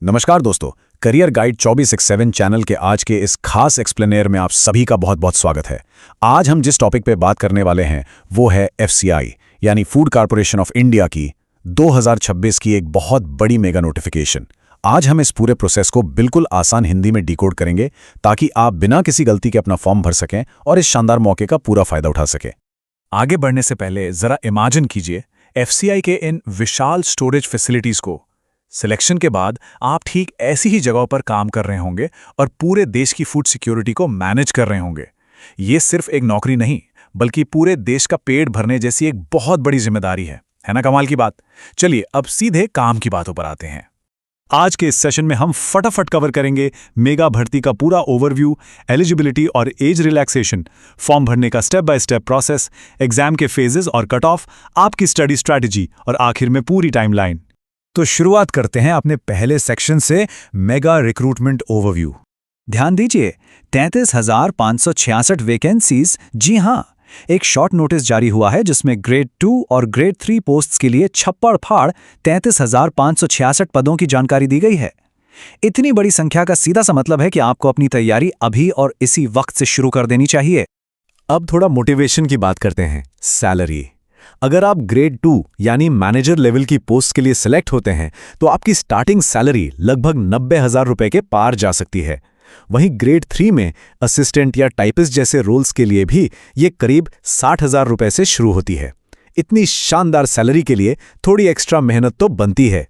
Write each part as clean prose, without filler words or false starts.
नमस्कार दोस्तों, career guide 24/7 channel के आज के इस खास एक्सप्लेनेयर में आप सभी का बहुत बहुत स्वागत है। आज हम जिस टॉपिक पे बात करने वाले हैं वो है एफसीआई यानी फूड कॉर्पोरेशन ऑफ इंडिया की 2026 की एक बहुत बड़ी मेगा नोटिफिकेशन। आज हम इस पूरे प्रोसेस को बिल्कुल आसान हिंदी में डिकोड करेंगे ताकि आप बिना किसी गलती के अपना फॉर्म भर सकें और इस शानदार मौके का पूरा फायदा उठा सकें। आगे बढ़ने से पहले जरा इमेजिन कीजिए एफसीआई के इन विशाल स्टोरेज फैसिलिटीज को। सिलेक्शन के बाद आप ठीक ऐसी ही जगहों पर काम कर रहे होंगे और पूरे देश की फूड सिक्योरिटी को मैनेज कर रहे होंगे। ये सिर्फ एक नौकरी नहीं, बल्कि पूरे देश का पेट भरने जैसी एक बहुत बड़ी जिम्मेदारी है ना? कमाल की बात। चलिए अब सीधे काम की बातों पर आते हैं। आज के इस सेशन में हम फटाफट कवर करेंगे मेगा भर्ती का पूरा ओवरव्यू, एलिजिबिलिटी और एज रिलैक्सेशन, फॉर्म भरने का step by step process, exam के फेजेस और कट ऑफ, आपकी स्टडी स्ट्रैटेजी और आखिर में पूरी टाइमलाइन। तो शुरुआत करते हैं अपने पहले सेक्शन से, मेगा रिक्रूटमेंट ओवरव्यू। ध्यान दीजिए, 33,566 वैकेंसीज। जी हां, एक शॉर्ट नोटिस जारी हुआ है जिसमें ग्रेड 2 और ग्रेड 3 पोस्ट्स के लिए छप्पड़ फाड़ 33,566 पदों की जानकारी दी गई है। इतनी बड़ी संख्या का सीधा सा मतलब है कि आपको अपनी तैयारी अभी और इसी वक्त से शुरू कर देनी चाहिए। अब थोड़ा मोटिवेशन की बात करते हैं। सैलरी, अगर आप ग्रेड 2 यानी मैनेजर लेवल की पोस्ट के लिए सिलेक्ट होते हैं तो आपकी स्टार्टिंग सैलरी लगभग 90,000 रुपए के पार जा सकती है। वहीं ग्रेड 3 में असिस्टेंट या टाइपिस्ट जैसे रोल्स के लिए भी ये करीब 60,000 रुपए से शुरू होती है। इतनी शानदार सैलरी के लिए थोड़ी एक्स्ट्रा मेहनत तो बनती है।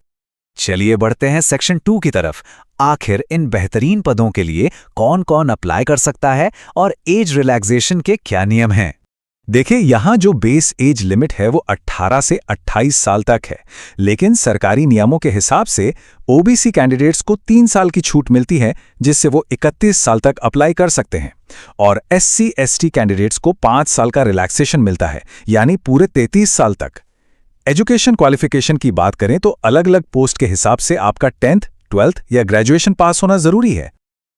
चलिए बढ़ते हैं सेक्शन 2 की तरफ। आखिर इन बेहतरीन पदों के लिए कौन कौन अप्लाई कर सकता है और एज रिलैक्सेशन के क्या नियम हैं? देखिए, यहां जो बेस एज लिमिट है वो 18 से 28 साल तक है, लेकिन सरकारी नियमों के हिसाब से ओबीसी कैंडिडेट्स को 3 साल की छूट मिलती है, जिससे वो 31 साल तक अप्लाई कर सकते हैं। और SC/ST कैंडिडेट्स को 5 साल का रिलैक्सेशन मिलता है, यानी पूरे 33 साल तक। एजुकेशन क्वालिफिकेशन की बात करें तो अलग अलग पोस्ट के हिसाब से आपका 10th, 12th या ग्रेजुएशन पास होना जरूरी है।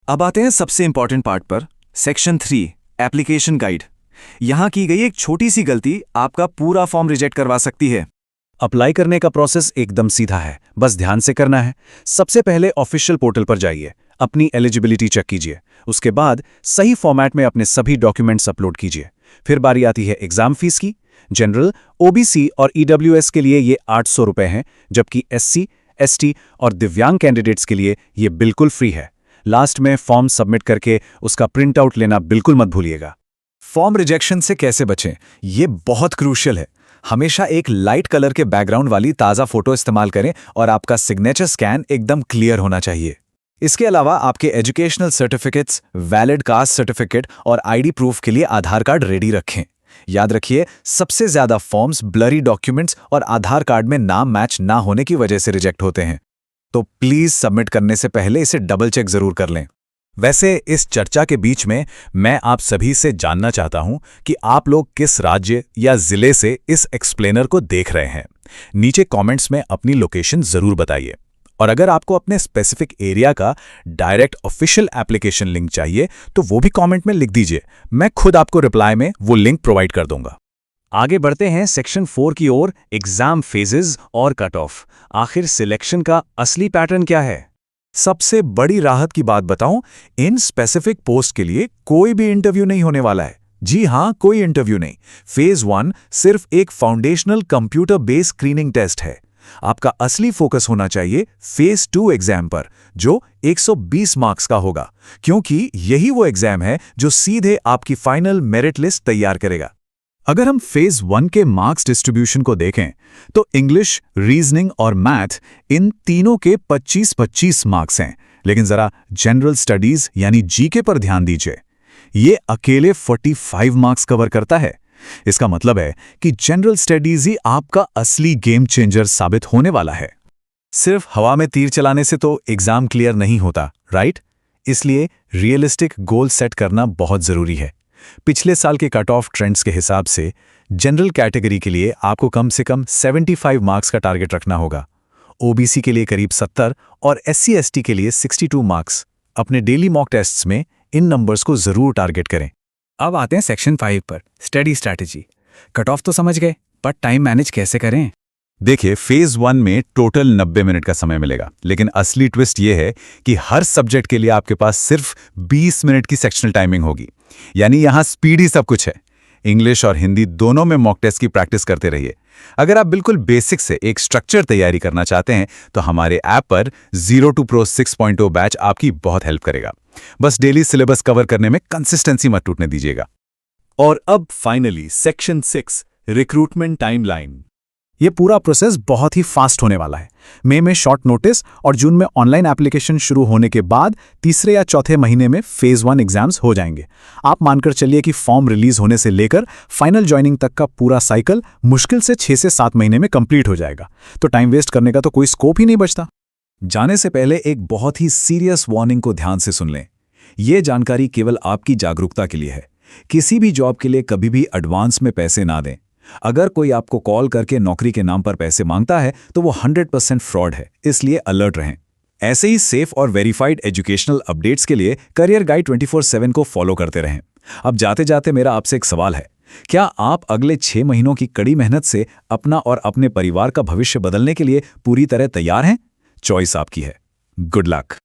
अब आते हैं सबसे इंपॉर्टेंट पार्ट पर, सेक्शन 3 एप्लीकेशन गाइड। यहां की गई एक छोटी सी गलती आपका पूरा फॉर्म रिजेक्ट करवा सकती है। अप्लाई करने का प्रोसेस एकदम सीधा है, बस ध्यान से करना है। सबसे पहले ऑफिशियल पोर्टल पर जाइए, अपनी एलिजिबिलिटी चेक कीजिए। उसके बाद सही फॉर्मेट में अपने सभी डॉक्यूमेंट्स अपलोड कीजिए। फिर बारी आती है एग्जाम फीस की। जनरल, ओबीसी और ईडब्ल्यूएस के लिए ये 800 रुपए हैं, जबकि SC, ST और दिव्यांग कैंडिडेट्स के लिए ये बिल्कुल फ्री है। लास्ट में फॉर्म सबमिट करके उसका प्रिंट आउट लेना बिल्कुल मत भूलिएगा। फॉर्म रिजेक्शन से कैसे बचें, ये बहुत क्रूशियल है। हमेशा एक लाइट कलर के बैकग्राउंड वाली ताज़ा फोटो इस्तेमाल करें और आपका सिग्नेचर स्कैन एकदम क्लियर होना चाहिए। इसके अलावा आपके educational certificates, valid caste certificate और ID प्रूफ के लिए आधार कार्ड रेडी रखें। याद रखिए, सबसे ज्यादा फॉर्म्स ब्लरी डॉक्यूमेंट्स और आधार कार्ड में नाम मैच ना होने की वजह से रिजेक्ट होते हैं, तो प्लीज सबमिट करने से पहले इसे डबल चेक जरूर कर लें। वैसे इस चर्चा के बीच में मैं आप सभी से जानना चाहता हूं कि आप लोग किस राज्य या जिले से इस एक्सप्लेनर को देख रहे हैं। नीचे कमेंट्स में अपनी लोकेशन जरूर बताइए। और अगर आपको अपने स्पेसिफिक एरिया का डायरेक्ट ऑफिशियल एप्लीकेशन लिंक चाहिए तो वो भी कमेंट में लिख दीजिए, मैं खुद आपको रिप्लाई में वो लिंक प्रोवाइड कर दूंगा। आगे बढ़ते हैं सेक्शन 4 की ओर, एग्जाम फेजेस और कट ऑफ। आखिर सिलेक्शन का असली पैटर्न क्या है? सबसे बड़ी राहत की बात बताऊं, इन स्पेसिफिक पोस्ट के लिए कोई भी इंटरव्यू नहीं होने वाला है। जी हां, कोई इंटरव्यू नहीं। फेज 1 सिर्फ एक foundational computer based screening test है। आपका असली फोकस होना चाहिए फेज 2 एग्जाम पर, जो 120 मार्क्स का होगा, क्योंकि यही वो एग्जाम है जो सीधे आपकी फाइनल मेरिट लिस्ट तैयार करेगा। अगर हम फेज 1 के मार्क्स डिस्ट्रीब्यूशन को देखें तो इंग्लिश, रीजनिंग और मैथ, इन तीनों के 25-25 मार्क्स हैं। लेकिन जरा जनरल स्टडीज यानी जीके पर ध्यान दीजिए, ये अकेले 45 मार्क्स कवर करता है। इसका मतलब है कि जनरल स्टडीज ही आपका असली गेम चेंजर साबित होने वाला है। सिर्फ हवा में तीर चलाने से तो एग्जाम क्लियर नहीं होता, राइट? इसलिए रियलिस्टिक गोल सेट करना बहुत जरूरी है। पिछले साल के कट ऑफ ट्रेंड्स के हिसाब से जनरल कैटेगरी के लिए आपको कम से कम 75 मार्क्स का टारगेट रखना होगा, ओबीसी के लिए करीब 70 और SC/ST के लिए 62 मार्क्स। अपने डेली मॉक टेस्ट्स में इन नंबर्स को जरूर टारगेट करें। अब आते हैं सेक्शन 5 पर, स्टडी स्ट्रैटेजी। कट ऑफ तो समझ गए, पर टाइम मैनेज कैसे करें? देखिए, फेज 1 में टोटल 90 मिनट का समय मिलेगा, लेकिन असली ट्विस्ट ये है कि हर सब्जेक्ट के लिए आपके पास सिर्फ 20 मिनट की सेक्शनल टाइमिंग होगी। यानी यहाँ स्पीड ही सब कुछ है। इंग्लिश और हिंदी दोनों में मॉक टेस्ट की प्रैक्टिस करते रहिए। अगर आप बिल्कुल बेसिक से एक स्ट्रक्चर तैयारी करना चाहते हैं तो हमारे ऐप पर 0 to Pro 6.0 बैच आपकी बहुत हेल्प करेगा। बस डेली सिलेबस कवर करने में कंसिस्टेंसी मत टूटने दीजिएगा। और अब फाइनली सेक्शन 6 रिक्रूटमेंट टाइमलाइन। ये पूरा प्रोसेस बहुत ही फास्ट होने वाला है। मई में शॉर्ट नोटिस और जून में ऑनलाइन एप्लीकेशन शुरू होने के बाद तीसरे या चौथे महीने में फेज 1 एग्जाम्स हो जाएंगे। आप मानकर चलिए कि फॉर्म रिलीज होने से लेकर फाइनल ज्वाइनिंग तक का पूरा साइकिल मुश्किल से 6 से 7 महीने में कंप्लीट हो जाएगा। तो टाइम वेस्ट करने का तो कोई स्कोप ही नहीं बचता। जाने से पहले एक बहुत ही सीरियस वार्निंग को ध्यान से सुन लें। ये जानकारी केवल आपकी जागरूकता के लिए है। किसी भी जॉब के लिए कभी भी एडवांस में पैसे ना दें। अगर कोई आपको कॉल करके नौकरी के नाम पर पैसे मांगता है तो वो 100% फ्रॉड है, इसलिए अलर्ट रहें। ऐसे ही सेफ और वेरीफाइड एजुकेशनल अपडेट्स के लिए करियर गाइड 24/7 को फॉलो करते रहें। अब जाते जाते मेरा आपसे एक सवाल है, क्या आप अगले 6 महीनों की कड़ी मेहनत से अपना और अपने परिवार का भविष्य बदलने के लिए पूरी तरह तैयार हैं? चॉइस आपकी है। Good luck.